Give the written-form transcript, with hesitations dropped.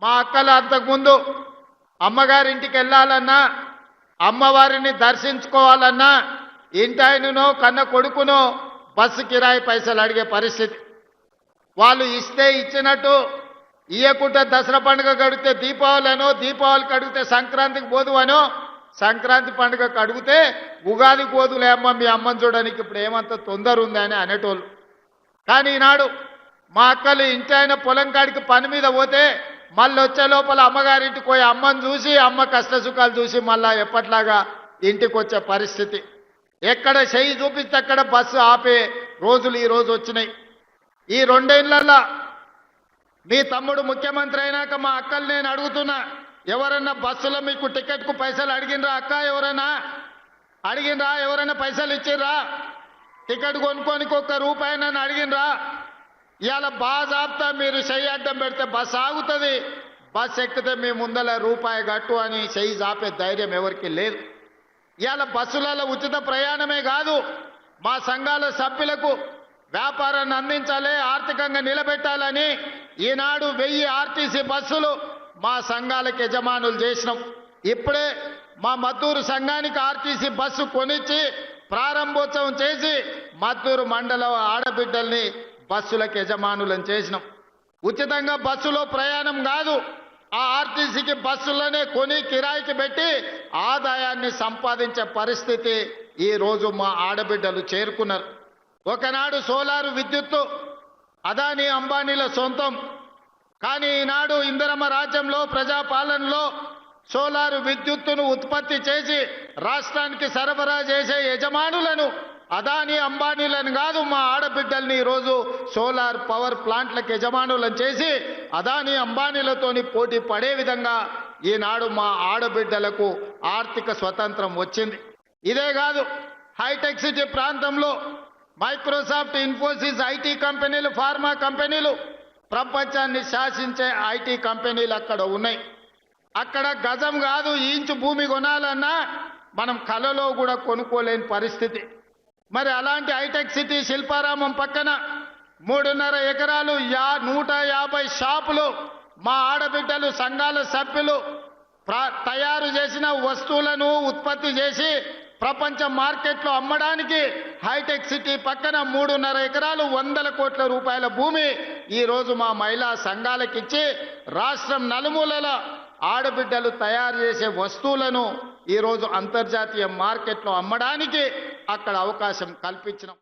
మా అక్కలు అంతకుముందు అమ్మగారింటికి వెళ్ళాలన్నా అమ్మవారిని దర్శించుకోవాలన్నా ఇంటాయననో కన్న కొడుకునో బస్సు కిరాయి పైసలు అడిగే పరిస్థితి. వాళ్ళు ఇస్తే ఇచ్చినట్టు ఇయ్యకుంటే దసరా పండుగ గడిగితే దీపావళినో, దీపావళికి అడిగితే సంక్రాంతికి పోదువనో, సంక్రాంతి పండుగకు అడిగితే ఉగాదికి పోదులే అమ్మ మీ అమ్మని చూడడానికి ఇప్పుడు ఏమంత తొందర ఉందని అనేటోళ్ళు. కానీ ఈనాడు మా అక్కలు ఇంటాయన పొలం కాడికి పని మీద పోతే మళ్ళీ వచ్చే లోపల అమ్మగారింటికి పోయి అమ్మని చూసి అమ్మ కష్ట సుఖాలు చూసి మళ్ళా ఎప్పట్లాగా ఇంటికి వచ్చే పరిస్థితి. ఎక్కడ చెయ్యి చూపిస్తే అక్కడ బస్సు ఆపే రోజులు ఈ రోజు వచ్చినాయి. ఈ 2 ఏళ్లలో మీ తమ్ముడు ముఖ్యమంత్రి అయినాక మా అక్కలు నేను అడుగుతున్నా, ఎవరన్నా బస్సులో మీకు టికెట్కు పైసలు అడిగినరా అక్క? ఎవరైనా అడిగినరా? ఎవరైనా పైసలు ఇచ్చిర్రా? టికెట్ కొనుక్కోనికి ₹1 నన్ను అడిగినరా? ఇవాళ బాజాబ్తా మీరు చెయ్యి అడ్డం పెడితే బస్సు ఆగుతుంది, బస్సు ఎక్కితే మీ ముందల రూపాయి గట్టు అని చెయ్యి జాపే ధైర్యం ఎవరికి లేదు. ఇవాళ బస్సులలో ఉచిత ప్రయాణమే కాదు, మా సంఘాల సభ్యులకు వ్యాపారాన్ని అందించాలి, ఆర్థికంగా నిలబెట్టాలని ఈనాడు 1000 ఆర్టీసీ బస్సులు మా సంఘాలకు యజమానులు చేసినాం. ఇప్పుడే మా మద్దూరు సంఘానికి ఆర్టీసీ బస్సు కొనిచ్చి ప్రారంభోత్సవం చేసి మద్దూరు మండల ఆడబిడ్డల్ని బస్సులకు యజమానులను చేసినాం. ఉచితంగా బస్సులో ప్రయాణం కాదు, ఆ ఆర్టీసీకి బస్సులోనే కొని కిరాయికి పెట్టి ఆదాయాన్ని సంపాదించే పరిస్థితి ఈ రోజు మా ఆడబిడ్డలు చేరుకున్నారు. ఒకనాడు సోలారు విద్యుత్తు అదానీ అంబానీల సొంతం. కానీ ఈనాడు ఇందిరమ్మ రాజ్యంలో ప్రజాపాలనలో సోలారు విద్యుత్తును ఉత్పత్తి చేసి రాష్ట్రానికి సరఫరా చేసే యజమానులను అదానీ అంబానీలను కాదు, మా ఆడబిడ్డల్ని ఈరోజు సోలార్ పవర్ ప్లాంట్లకు యజమానులను చేసి అదానీ అంబానీలతోని పోటీ పడే విధంగా ఈనాడు మా ఆడబిడ్డలకు ఆర్థిక స్వతంత్రం వచ్చింది. ఇదే కాదు, హైటెక్ సిటీ ప్రాంతంలో మైక్రోసాఫ్ట్, ఇన్ఫోసిస్ ఐటీ కంపెనీలు, ఫార్మా కంపెనీలు, ప్రపంచాన్ని శాసించే ఐటీ కంపెనీలు అక్కడ ఉన్నాయి. అక్కడ గజం కాదు ఇంచు భూమి కొనాలన్నా మనం కలలో కూడా కొనుక్కోలేని పరిస్థితి. మరి అలాంటి హైటెక్ సిటీ శిల్పారామం పక్కన 3.5 ఎకరాలు 150 షాపులు మా ఆడబిడ్డలు సంఘాల సభ్యులు తయారు చేసిన వస్తువులను ఉత్పత్తి చేసి ప్రపంచ మార్కెట్లో అమ్మడానికి హైటెక్ సిటీ పక్కన 3.5 ఎకరాలు 100 కోట్ల రూపాయల భూమి ఈరోజు మా మహిళా సంఘాలకిచ్చి రాష్ట్రం నలుమూలల ఆడబిడ్డలు తయారు చేసే వస్తువులను ఈరోజు అంతర్జాతీయ మార్కెట్లో అమ్మడానికి అక్కడ అవకాశం కల్పించినాం.